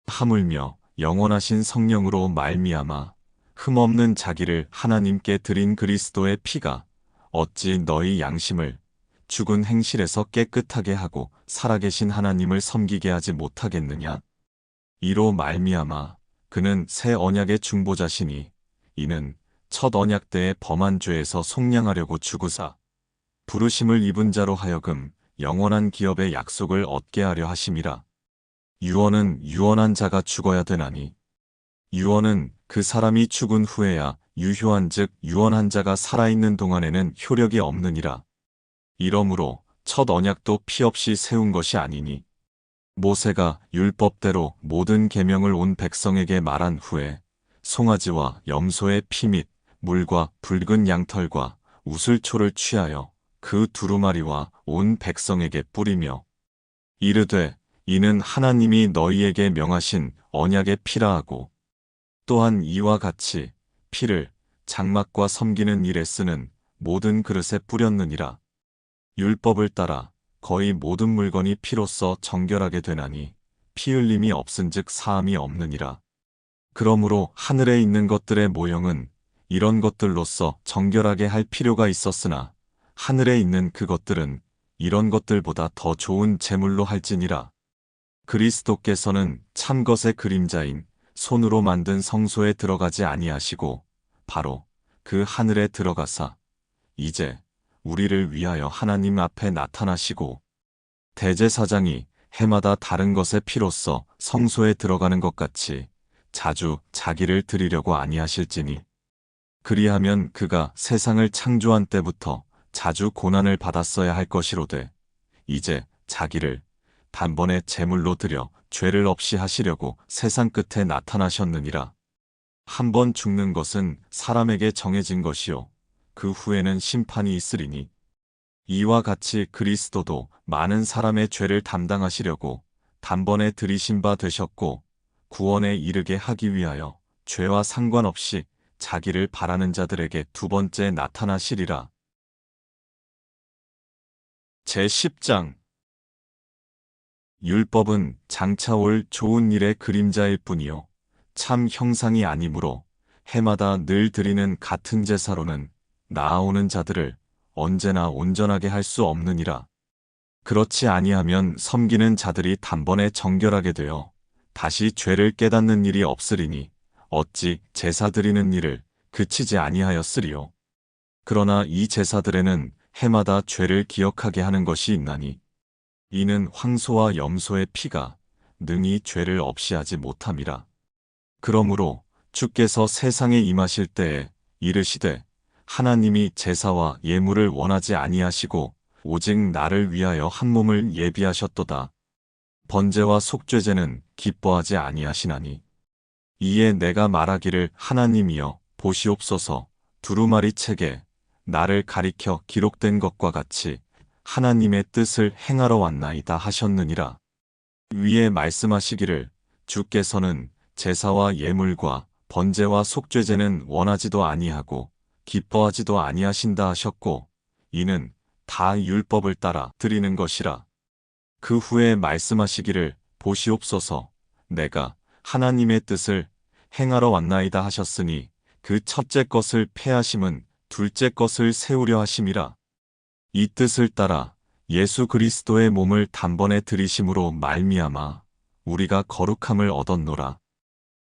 Speaker 1: 하물며 영원하신 성령으로 말미암아 흠없는 자기를 하나님께 드린 그리스도의 피가 어찌 너희 양심을 죽은 행실에서 깨끗하게 하고 살아계신 하나님을 섬기게 하지 못하겠느냐? 이로 말미암아 그는 새 언약의 중보자시니 이는 첫 언약 때의 범한 죄에서 속량하려고 죽으사 부르심을 입은 자로 하여금 영원한 기업의 약속을 얻게 하려 하심이라. 유언은 유언한 자가 죽어야 되나니 유언은 그 사람이 죽은 후에야 유효한즉 유언한 자가 살아있는 동안에는 효력이 없느니라. 이러므로 첫 언약도 피 없이 세운 것이 아니니 모세가 율법대로 모든 계명을 온 백성에게 말한 후에 송아지와 염소의 피 및 물과 붉은 양털과 우슬초를 취하여 그 두루마리와 온 백성에게 뿌리며 이르되 이는 하나님이 너희에게 명하신 언약의 피라 하고 또한 이와 같이 피를 장막과 섬기는 일에 쓰는 모든 그릇에 뿌렸느니라. 율법을 따라 거의 모든 물건이 피로써 정결하게 되나니 피 흘림이 없은즉 사함이 없느니라. 그러므로 하늘에 있는 것들의 모형은 이런 것들로서 정결하게 할 필요가 있었으나 하늘에 있는 그것들은 이런 것들보다 더 좋은 제물로 할지니라. 그리스도께서는 참 것의 그림자인 손으로 만든 성소에 들어가지 아니하시고 바로 그 하늘에 들어가사 이제 우리를 위하여 하나님 앞에 나타나시고 대제사장이 해마다 다른 것의 피로써 성소에 들어가는 것 같이 자주 자기를 드리려고 아니하실지니 그리하면 그가 세상을 창조한 때부터 자주 고난을 받았어야 할 것이로되 이제 자기를 단번에 제물로 드려 죄를 없이 하시려고 세상 끝에 나타나셨느니라. 한 번 죽는 것은 사람에게 정해진 것이요 그 후에는 심판이 있으리니 이와 같이 그리스도도 많은 사람의 죄를 담당하시려고 단번에 들이신 바 되셨고 구원에 이르게 하기 위하여 죄와 상관없이 자기를 바라는 자들에게 두 번째 나타나시리라. 제10장 율법은 장차 올 좋은 일의 그림자일 뿐이요 참 형상이 아니므로 해마다 늘 드리는 같은 제사로는 나아오는 자들을 언제나 온전하게 할 수 없느니라. 그렇지 아니하면 섬기는 자들이 단번에 정결하게 되어 다시 죄를 깨닫는 일이 없으리니 어찌 제사 드리는 일을 그치지 아니하였으리요. 그러나 이 제사들에는 해마다 죄를 기억하게 하는 것이 있나니 이는 황소와 염소의 피가 능히 죄를 없이 하지 못함이라. 그러므로 주께서 세상에 임하실 때에 이르시되 하나님이 제사와 예물을 원하지 아니하시고 오직 나를 위하여 한 몸을 예비하셨도다. 번제와 속죄제는 기뻐하지 아니하시나니 이에 내가 말하기를 하나님이여 보시옵소서 두루마리 책에 나를 가리켜 기록된 것과 같이 하나님의 뜻을 행하러 왔나이다 하셨느니라. 위에 말씀하시기를 주께서는 제사와 예물과 번제와 속죄제는 원하지도 아니하고 기뻐하지도 아니하신다 하셨고 이는 다 율법을 따라 드리는 것이라. 그 후에 말씀하시기를 보시옵소서 내가 하나님의 뜻을 행하러 왔나이다 하셨으니 그 첫째 것을 폐하심은 둘째 것을 세우려 하심이라. 이 뜻을 따라 예수 그리스도의 몸을 단번에 들이심으로 말미암아 우리가 거룩함을 얻었노라.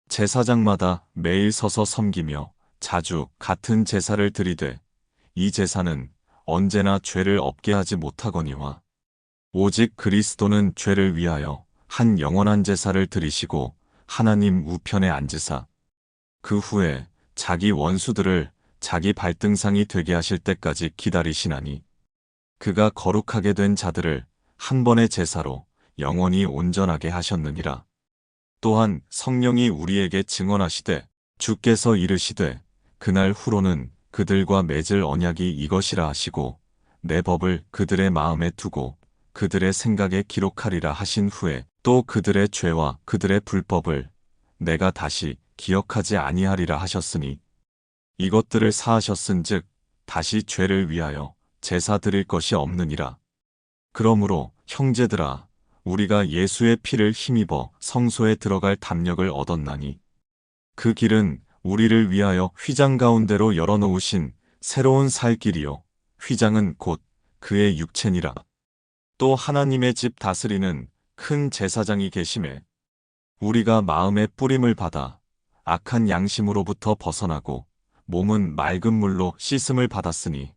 Speaker 1: 제사장마다 매일 서서 섬기며 자주 같은 제사를 드리되 이 제사는 언제나 죄를 없게 하지 못하거니와 오직 그리스도는 죄를 위하여 한 영원한 제사를 드리시고 하나님 우편에 앉으사 그 후에 자기 원수들을 자기 발등상이 되게 하실 때까지 기다리시나니 그가 거룩하게 된 자들을 한 번의 제사로 영원히 온전하게 하셨느니라. 또한 성령이 우리에게 증언하시되 주께서 이르시되 그날 후로는 그들과 맺을 언약이 이것이라 하시고 내 법을 그들의 마음에 두고 그들의 생각에 기록하리라 하신 후에 또 그들의 죄와 그들의 불법을 내가 다시 기억하지 아니하리라 하셨으니 이것들을 사하셨은즉 다시 죄를 위하여 제사 드릴 것이 없느니라. 그러므로 형제들아 우리가 예수의 피를 힘입어 성소에 들어갈 담력을 얻었나니 그 길은 우리를 위하여 휘장 가운데로 열어놓으신 새로운 살 길이요 휘장은 곧 그의 육체니라. 또 하나님의 집 다스리는 큰 제사장이 계심에 우리가 마음의 뿌림을 받아 악한 양심으로부터 벗어나고 몸은 맑은 물로 씻음을 받았으니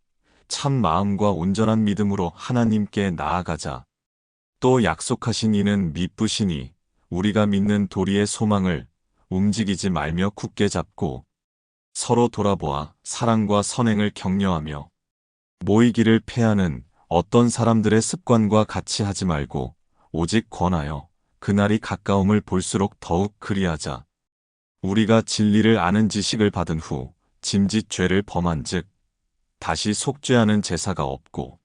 Speaker 1: 참 마음과 온전한 믿음으로 하나님께 나아가자. 또 약속하신 이는 미쁘시니 우리가 믿는 도리의 소망을 움직이지 말며 굳게 잡고 서로 돌아보아 사랑과 선행을 격려하며 모이기를 패하는 어떤 사람들의 습관과 같이 하지 말고 오직 권하여 그날이 가까움을 볼수록 더욱 그리하자. 우리가 진리를 아는 지식을 받은 후 짐짓 죄를 범한즉 다시 속죄하는 제사가 없고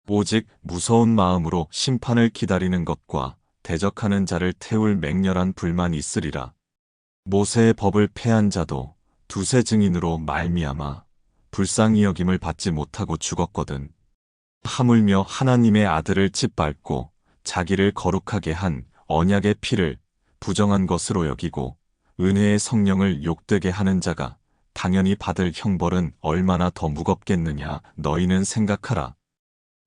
Speaker 1: 오직 무서운 마음으로 심판을 기다리는 것과 대적하는 자를 태울 맹렬한 불만이 있으리라. 모세의 법을 폐한 자도 두세 증인으로 말미암아 불쌍히 여김을 받지 못하고 죽었거든. 하물며 하나님의 아들을 짓밟고 자기를 거룩하게 한 언약의 피를 부정한 것으로 여기고 은혜의 성령을 욕되게 하는 자가 당연히 받을 형벌은 얼마나 더 무겁겠느냐 너희는 생각하라.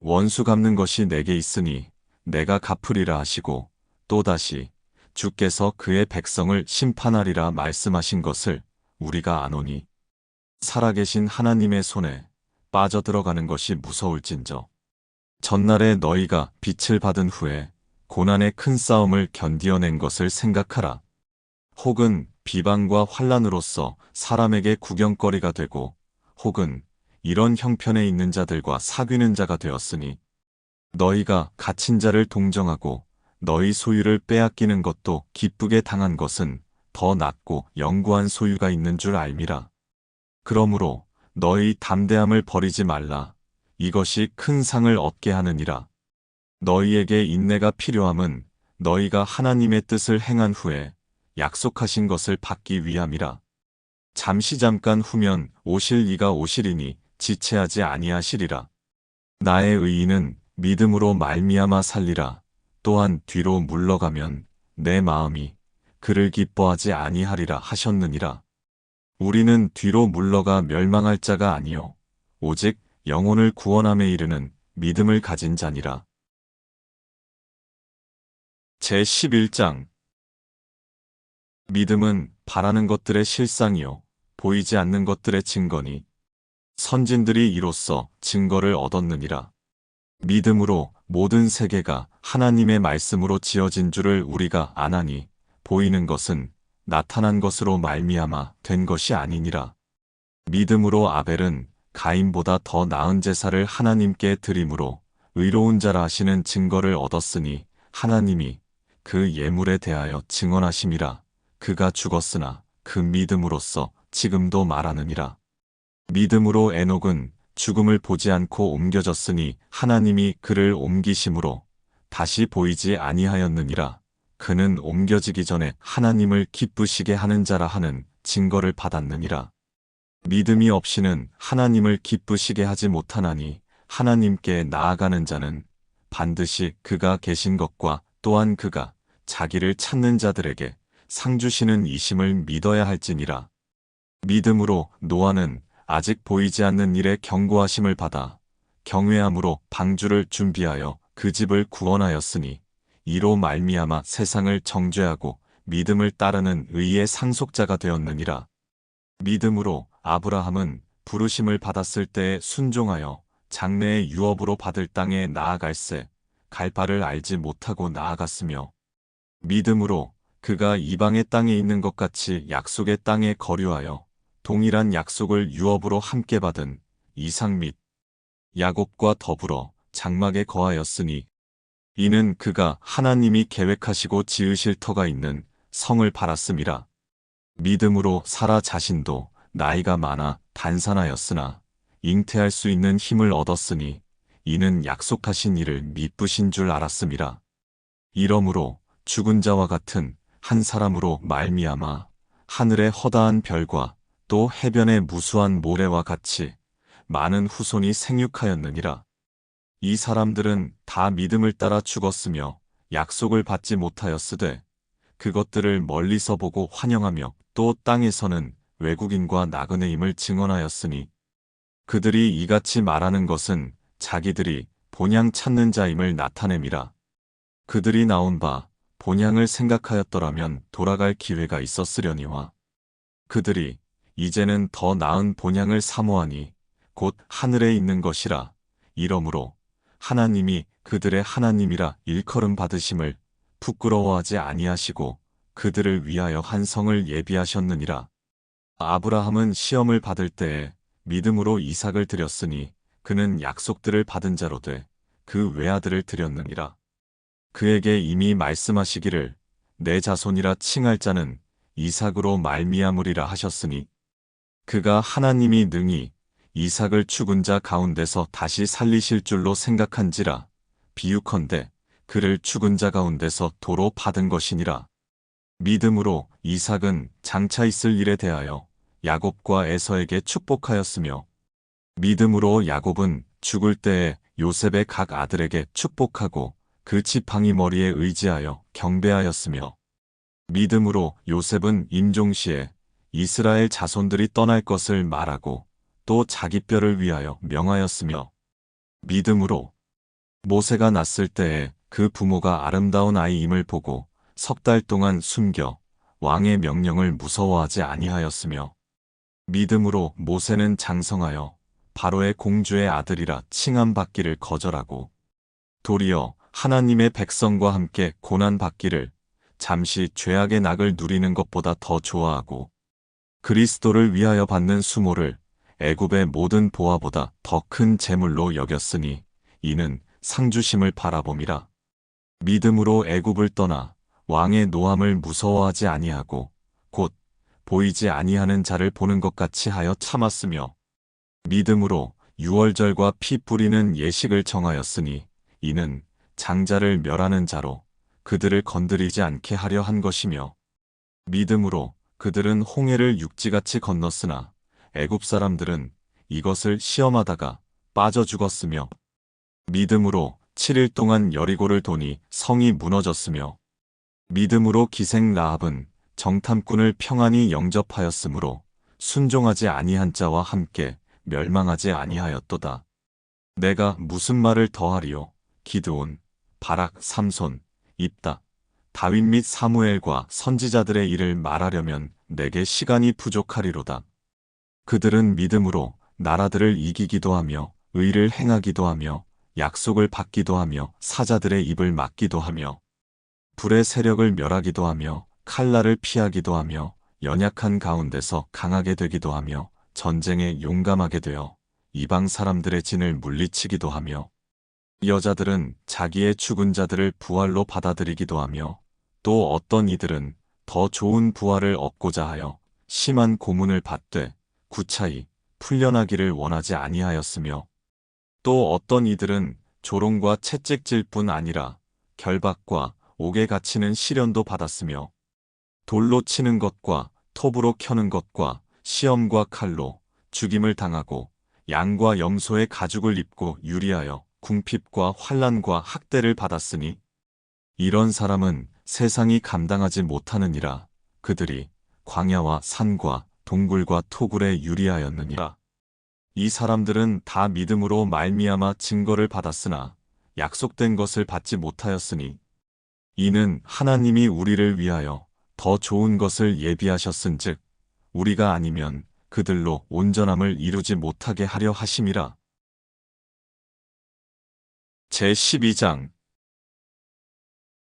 Speaker 1: 원수 갚는 것이 내게 있으니 내가 갚으리라 하시고 또다시 주께서 그의 백성을 심판하리라 말씀하신 것을 우리가 아노니 살아계신 하나님의 손에 빠져들어가는 것이 무서울진저. 전날에 너희가 빛을 받은 후에 고난의 큰 싸움을 견디어낸 것을 생각하라. 혹은 비방과 환난으로서 사람에게 구경거리가 되고 혹은 이런 형편에 있는 자들과 사귀는 자가 되었으니 너희가 갇힌 자를 동정하고 너희 소유를 빼앗기는 것도 기쁘게 당한 것은 더 낫고 영구한 소유가 있는 줄 알미라. 그러므로 너희 담대함을 버리지 말라. 이것이 큰 상을 얻게 하느니라. 너희에게 인내가 필요함은 너희가 하나님의 뜻을 행한 후에 약속하신 것을 받기 위함이라. 잠깐 후면 오실 이가 오시리니 지체하지 아니하시리라. 나의 의인은 믿음으로 말미암아 살리라. 또한 뒤로 물러가면 내 마음이 그를 기뻐하지 아니하리라 하셨느니라. 우리는 뒤로 물러가 멸망할 자가 아니요 오직 영혼을 구원함에 이르는 믿음을 가진 자니라. 제11장 믿음은 바라는 것들의 실상이요 보이지 않는 것들의 증거니 선진들이 이로써 증거를 얻었느니라. 믿음으로 모든 세계가 하나님의 말씀으로 지어진 줄을 우리가 아나니 보이는 것은 나타난 것으로 말미암아 된 것이 아니니라. 믿음으로 아벨은 가인보다 더 나은 제사를 하나님께 드림으로 의로운 자라 하시는 증거를 얻었으니 하나님이 그 예물에 대하여 증언하심이라. 그가 죽었으나 그 믿음으로써 지금도 말하느니라. 믿음으로 에녹은 죽음을 보지 않고 옮겨졌으니 하나님이 그를 옮기심으로 다시 보이지 아니하였느니라. 그는 옮겨지기 전에 하나님을 기쁘시게 하는 자라 하는 증거를 받았느니라. 믿음이 없이는 하나님을 기쁘시게 하지 못하나니 하나님께 나아가는 자는 반드시 그가 계신 것과 또한 그가 자기를 찾는 자들에게 상 주시는 이심을 믿어야 할지니라. 믿음으로 노아는 아직 보이지 않는 일에 경고하심을 받아 경외함으로 방주를 준비하여 그 집을 구원하였으니 이로 말미암아 세상을 정죄하고 믿음을 따르는 의의 상속자가 되었느니라. 믿음으로 아브라함은 부르심을 받았을 때에 순종하여 장래의 유업으로 받을 땅에 나아갈새 갈 바를 알지 못하고 나아갔으며 믿음으로 그가 이방의 땅에 있는 것 같이 약속의 땅에 거류하여 동일한 약속을 유업으로 함께 받은 이삭 및 야곱과 더불어 장막에 거하였으니 이는 그가 하나님이 계획하시고 지으실 터가 있는 성을 바랐음이라. 믿음으로 사라 자신도 나이가 많아 단산하였으나 잉태할 수 있는 힘을 얻었으니 이는 약속하신 이를 미쁘신 줄 알았음이라. 이러므로 죽은 자와 같은 한 사람으로 말미암아 하늘의 허다한 별과 또 해변의 무수한 모래와 같이 많은 후손이 생육하였느니라. 이 사람들은 다 믿음을 따라 죽었으며 약속을 받지 못하였으되 그것들을 멀리서 보고 환영하며 또 땅에서는 외국인과 나그네임을 증언하였으니 그들이 이같이 말하는 것은 자기들이 본향 찾는 자임을 나타냄이라. 그들이 나온 바 본향을 생각하였더라면 돌아갈 기회가 있었으려니와 그들이 이제는 더 나은 본향을 사모하니 곧 하늘에 있는 것이라. 이러므로 하나님이 그들의 하나님이라 일컬음 받으심을 부끄러워하지 아니하시고 그들을 위하여 한 성을 예비하셨느니라. 아브라함은 시험을 받을 때에 믿음으로 이삭을 드렸으니 그는 약속들을 받은 자로 돼 그 외아들을 드렸느니라. 그에게 이미 말씀하시기를 내 자손이라 칭할 자는 이삭으로 말미암으리라 하셨으니 그가 하나님이 능히 이삭을 죽은 자 가운데서 다시 살리실 줄로 생각한지라. 비유컨대 그를 죽은 자 가운데서 도로 받은 것이니라. 믿음으로 이삭은 장차 있을 일에 대하여 야곱과 에서에게 축복하였으며 믿음으로 야곱은 죽을 때에 요셉의 각 아들에게 축복하고 그 지팡이 머리에 의지하여 경배하였으며 믿음으로 요셉은 임종시에 이스라엘 자손들이 떠날 것을 말하고 또 자기 뼈를 위하여 명하였으며 믿음으로 모세가 낳았을 때에 그 부모가 아름다운 아이임을 보고 석 달 동안 숨겨 왕의 명령을 무서워하지 아니하였으며 믿음으로 모세는 장성하여 바로의 공주의 아들이라 칭함받기를 거절하고 도리어 하나님의 백성과 함께 고난받기를 잠시 죄악의 낙을 누리는 것보다 더 좋아하고 그리스도를 위하여 받는 수모를 애굽의 모든 보화보다 더 큰 재물로 여겼으니 이는 상주심을 바라봄이라. 믿음으로 애굽을 떠나 왕의 노함을 무서워하지 아니하고 곧 보이지 아니하는 자를 보는 것 같이 하여 참았으며 믿음으로 유월절과 피 뿌리는 예식을 정하였으니 이는 장자를 멸하는 자로 그들을 건드리지 않게 하려 한 것이며 믿음으로 그들은 홍해를 육지같이 건넜으나 애굽 사람들은 이것을 시험하다가 빠져 죽었으며 믿음으로 7일 동안 여리고를 도니 성이 무너졌으며 믿음으로 기생 라합은 정탐꾼을 평안히 영접하였으므로 순종하지 아니한 자와 함께 멸망하지 아니하였도다. 내가 무슨 말을 더하리요? 기드온, 바락, 삼손, 입다, 다윗 및 사무엘과 선지자들의 일을 말하려면 내게 시간이 부족하리로다. 그들은 믿음으로 나라들을 이기기도 하며 의를 행하기도 하며 약속을 받기도 하며 사자들의 입을 막기도 하며 불의 세력을 멸하기도 하며 칼날을 피하기도 하며 연약한 가운데서 강하게 되기도 하며 전쟁에 용감하게 되어 이방 사람들의 진을 물리치기도 하며 여자들은 자기의 죽은 자들을 부활로 받아들이기도 하며 또 어떤 이들은 더 좋은 부활을 얻고자 하여 심한 고문을 받되 구차히 풀려나기를 원하지 아니하였으며 또 어떤 이들은 조롱과 채찍질 뿐 아니라 결박과 옥에 갇히는 시련도 받았으며 돌로 치는 것과 톱으로 켜는 것과 시험과 칼로 죽임을 당하고 양과 염소의 가죽을 입고 유리하여 궁핍과 환난과 학대를 받았으니 이런 사람은 세상이 감당하지 못하느니라. 그들이 광야와 산과 동굴과 토굴에 유리하였느니라. 이 사람들은 다 믿음으로 말미암아 증거를 받았으나 약속된 것을 받지 못하였으니 이는 하나님이 우리를 위하여 더 좋은 것을 예비하셨은즉 우리가 아니면 그들로 온전함을 이루지 못하게 하려 하심이라. 제12장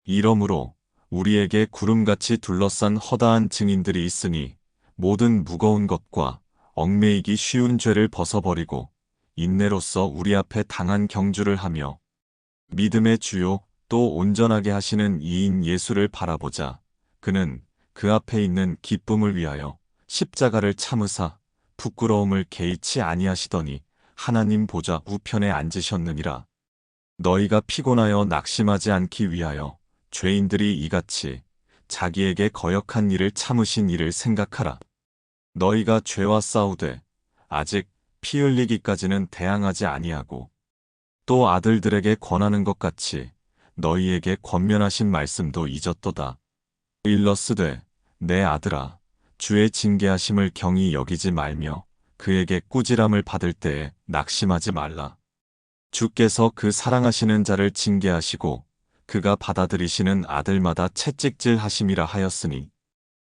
Speaker 1: 이러므로 우리에게 구름같이 둘러싼 허다한 증인들이 있으니 모든 무거운 것과 얽매이기 쉬운 죄를 벗어버리고 인내로써 우리 앞에 당한 경주를 하며 믿음의 주요 또 온전하게 하시는 이인 예수를 바라보자. 그는 그 앞에 있는 기쁨을 위하여 십자가를 참으사 부끄러움을 개의치 아니하시더니 하나님 보좌 우편에 앉으셨느니라. 너희가 피곤하여 낙심하지 않기 위하여 죄인들이 이같이 자기에게 거역한 일을 참으신 일을 생각하라. 너희가 죄와 싸우되 아직 피 흘리기까지는 대항하지 아니하고 또 아들들에게 권하는 것 같이 너희에게 권면하신 말씀도 잊었도다. 일러스되 내 아들아 주의 징계하심을 경히 여기지 말며 그에게 꾸지람을 받을 때에 낙심하지 말라. 주께서 그 사랑하시는 자를 징계하시고 그가 받아들이시는 아들마다 채찍질 하심이라 하였으니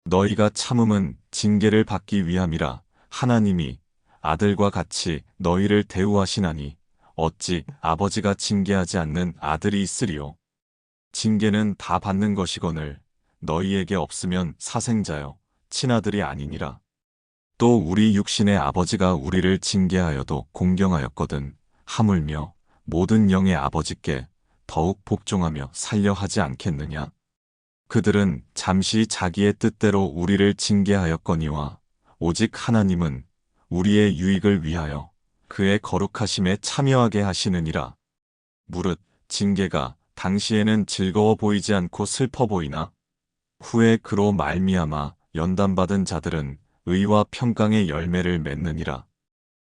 Speaker 1: 너희가 참음은 징계를 받기 위함이라. 하나님이 아들과 같이 너희를 대우하시나니 어찌 아버지가 징계하지 않는 아들이 있으리요. 징계는 다 받는 것이거늘 너희에게 없으면 사생자여 친아들이 아니니라. 또 우리 육신의 아버지가 우리를 징계하여도 공경하였거든 하물며 모든 영의 아버지께 더욱 복종하며 살려 하지 않겠느냐. 그들은 잠시 자기의 뜻대로 우리를 징계하였거니와 오직 하나님은 우리의 유익을 위하여 그의 거룩하심에 참여하게 하시느니라. 무릇 징계가 당시에는 즐거워 보이지 않고 슬퍼 보이나 후에 그로 말미암아 연단받은 자들은 의와 평강의 열매를 맺느니라.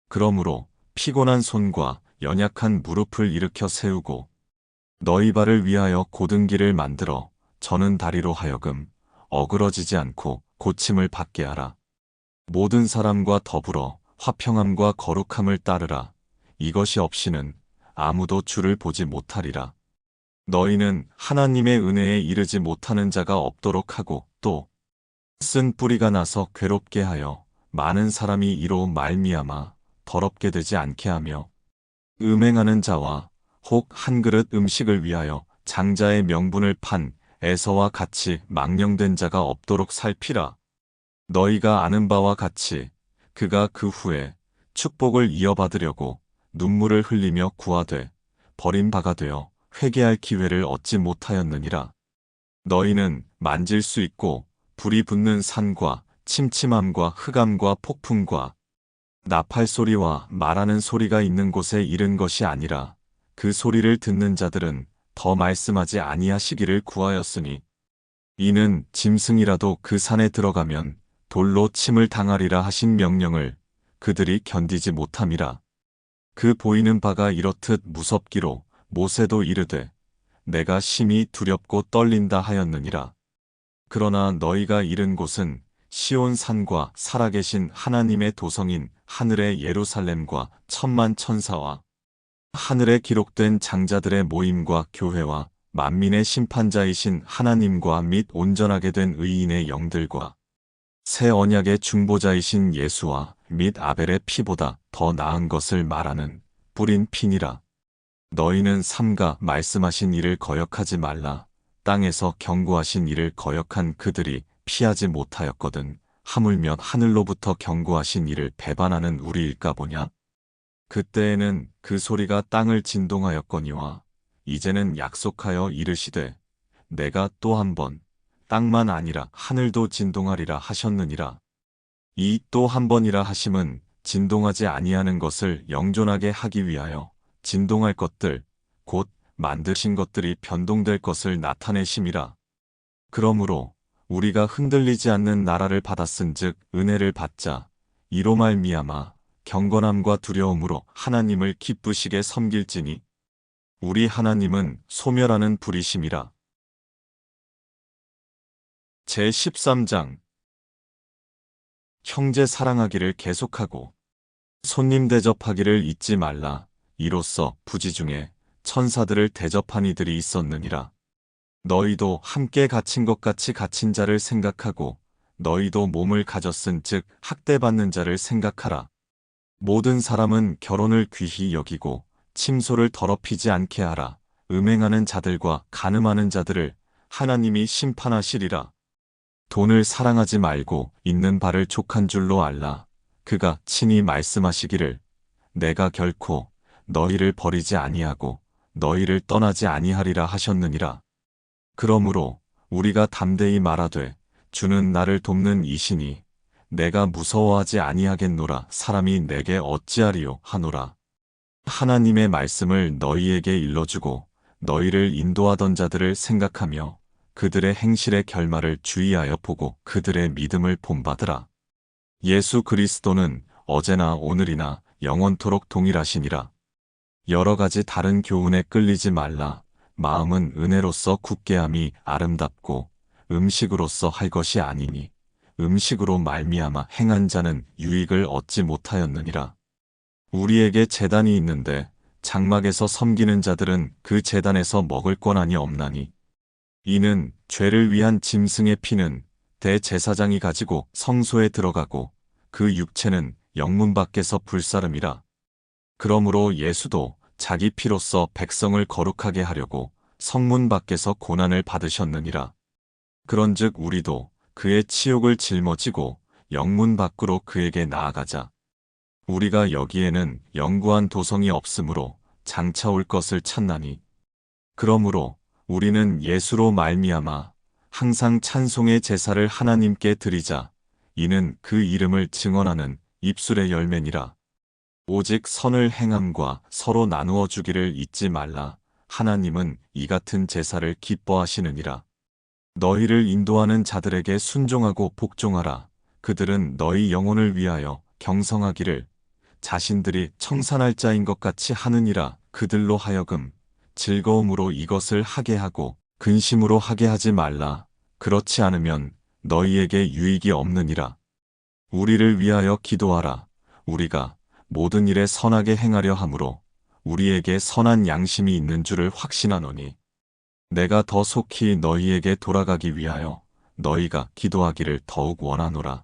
Speaker 1: 그러므로 피곤한 손과 연약한 무릎을 일으켜 세우고 너희 발을 위하여 곧은 길을 만들어 저는 다리로 하여금 어그러지지 않고 고침을 받게 하라. 모든 사람과 더불어 화평함과 거룩함을 따르라. 이것이 없이는 아무도 주를 보지 못하리라. 너희는 하나님의 은혜에 이르지 못하는 자가 없도록 하고 또 쓴 뿌리가 나서 괴롭게 하여 많은 사람이 이로 말미암아 더럽게 되지 않게 하며 음행하는 자와 혹 한 그릇 음식을 위하여 장자의 명분을 판 에서와 같이 망령된 자가 없도록 살피라. 너희가 아는 바와 같이 그가 그 후에 축복을 이어받으려고 눈물을 흘리며 구하되 버림바가 되어 회개할 기회를 얻지 못하였느니라. 너희는 만질 수 있고 불이 붙는 산과 침침함과 흑암과 폭풍과 나팔 소리와 말하는 소리가 있는 곳에 이른 것이 아니라 그 소리를 듣는 자들은 더 말씀하지 아니하시기를 구하였으니 이는 짐승이라도 그 산에 들어가면 돌로 침을 당하리라 하신 명령을 그들이 견디지 못함이라. 그 보이는 바가 이렇듯 무섭기로 모세도 이르되 내가 심히 두렵고 떨린다 하였느니라. 그러나 너희가 이른 곳은 시온 산과 살아계신 하나님의 도성인 하늘의 예루살렘과 천만 천사와 하늘에 기록된 장자들의 모임과 교회와 만민의 심판자이신 하나님과 및 온전하게 된 의인의 영들과 새 언약의 중보자이신 예수와 및 아벨의 피보다 더 나은 것을 말하는 뿌린 피니라. 너희는 삼가 말씀하신 이를 거역하지 말라. 땅에서 경고하신 이를 거역한 그들이 피하지 못하였거든. 하물며 하늘로부터 경고하신 이를 배반하는 우리일까 보냐. 그때에는 그 소리가 땅을 진동하였거니와 이제는 약속하여 이르시되 내가 또 한 번 땅만 아니라 하늘도 진동하리라 하셨느니라. 이 또 한 번이라 하심은 진동하지 아니하는 것을 영존하게 하기 위하여 진동할 것들 곧 만드신 것들이 변동될 것을 나타내심이라. 그러므로 우리가 흔들리지 않는 나라를 받았은즉 은혜를 받자. 이로 말미암아 경건함과 두려움으로 하나님을 기쁘시게 섬길지니 우리 하나님은 소멸하는 불이심이라. 제13장 형제 사랑하기를 계속하고 손님 대접하기를 잊지 말라. 이로써 부지 중에 천사들을 대접한 이들이 있었느니라. 너희도 함께 갇힌 것 같이 갇힌 자를 생각하고 너희도 몸을 가졌은 즉 학대받는 자를 생각하라. 모든 사람은 결혼을 귀히 여기고 침소를 더럽히지 않게 하라. 음행하는 자들과 간음하는 자들을 하나님이 심판하시리라. 돈을 사랑하지 말고 있는 바를 족한 줄로 알라. 그가 친히 말씀하시기를 내가 결코 너희를 버리지 아니하고 너희를 떠나지 아니하리라 하셨느니라. 그러므로 우리가 담대히 말하되 주는 나를 돕는 이시니 내가 무서워하지 아니하겠노라. 사람이 내게 어찌하리요 하노라. 하나님의 말씀을 너희에게 일러주고 너희를 인도하던 자들을 생각하며 그들의 행실의 결말을 주의하여 보고 그들의 믿음을 본받으라. 예수 그리스도는 어제나 오늘이나 영원토록 동일하시니라. 여러 가지 다른 교훈에 끌리지 말라. 마음은 은혜로서 굳게 함이 아름답고 음식으로서 할 것이 아니니 음식으로 말미암아 행한 자는 유익을 얻지 못하였느니라. 우리에게 제단이 있는데 장막에서 섬기는 자들은 그 제단에서 먹을 권한이 없나니 이는 죄를 위한 짐승의 피는 대제사장이 가지고 성소에 들어가고 그 육체는 영문 밖에서 불사름이라. 그러므로 예수도 자기 피로써 백성을 거룩하게 하려고 성문 밖에서 고난을 받으셨느니라. 그런즉 우리도 그의 치욕을 짊어지고 영문 밖으로 그에게 나아가자. 우리가 여기에는 영구한 도성이 없으므로 장차 올 것을 찾나니. 그러므로 우리는 예수로 말미암아 항상 찬송의 제사를 하나님께 드리자. 이는 그 이름을 증언하는 입술의 열매니라. 오직 선을 행함과 서로 나누어 주기를 잊지 말라. 하나님은 이 같은 제사를 기뻐하시느니라. 너희를 인도하는 자들에게 순종하고 복종하라. 그들은 너희 영혼을 위하여 경성하기를 자신들이 청산할 자인 것 같이 하느니라. 그들로 하여금 즐거움으로 이것을 하게 하고 근심으로 하게 하지 말라. 그렇지 않으면 너희에게 유익이 없느니라. 우리를 위하여 기도하라. 우리가 모든 일에 선하게 행하려 함으로 우리에게 선한 양심이 있는 줄을 확신하노니 내가 더 속히 너희에게 돌아가기 위하여 너희가 기도하기를 더욱 원하노라.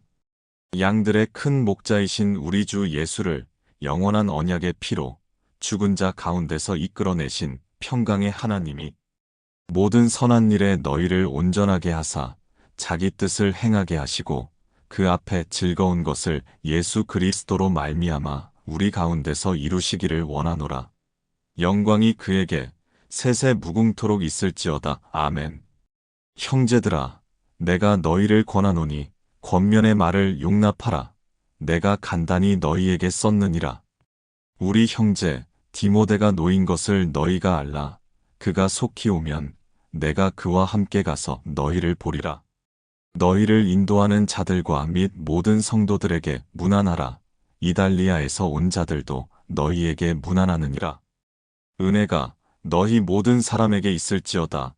Speaker 1: 양들의 큰 목자이신 우리 주 예수를 영원한 언약의 피로 죽은 자 가운데서 이끌어내신 평강의 하나님이 모든 선한 일에 너희를 온전하게 하사 자기 뜻을 행하게 하시고 그 앞에 즐거운 것을 예수 그리스도로 말미암아 우리 가운데서 이루시기를 원하노라. 영광이 그에게 세세 무궁토록 있을지어다. 아멘. 형제들아, 내가 너희를 권하노니 권면의 말을 용납하라. 내가 간단히 너희에게 썼느니라. 우리 형제 디모데가 놓인 것을 너희가 알라. 그가 속히 오면 내가 그와 함께 가서 너희를 보리라. 너희를 인도하는 자들과 및 모든 성도들에게 문안하라. 이달리아에서 온 자들도 너희에게 문안하느니라. 은혜가 너희 모든 사람에게 있을지어다.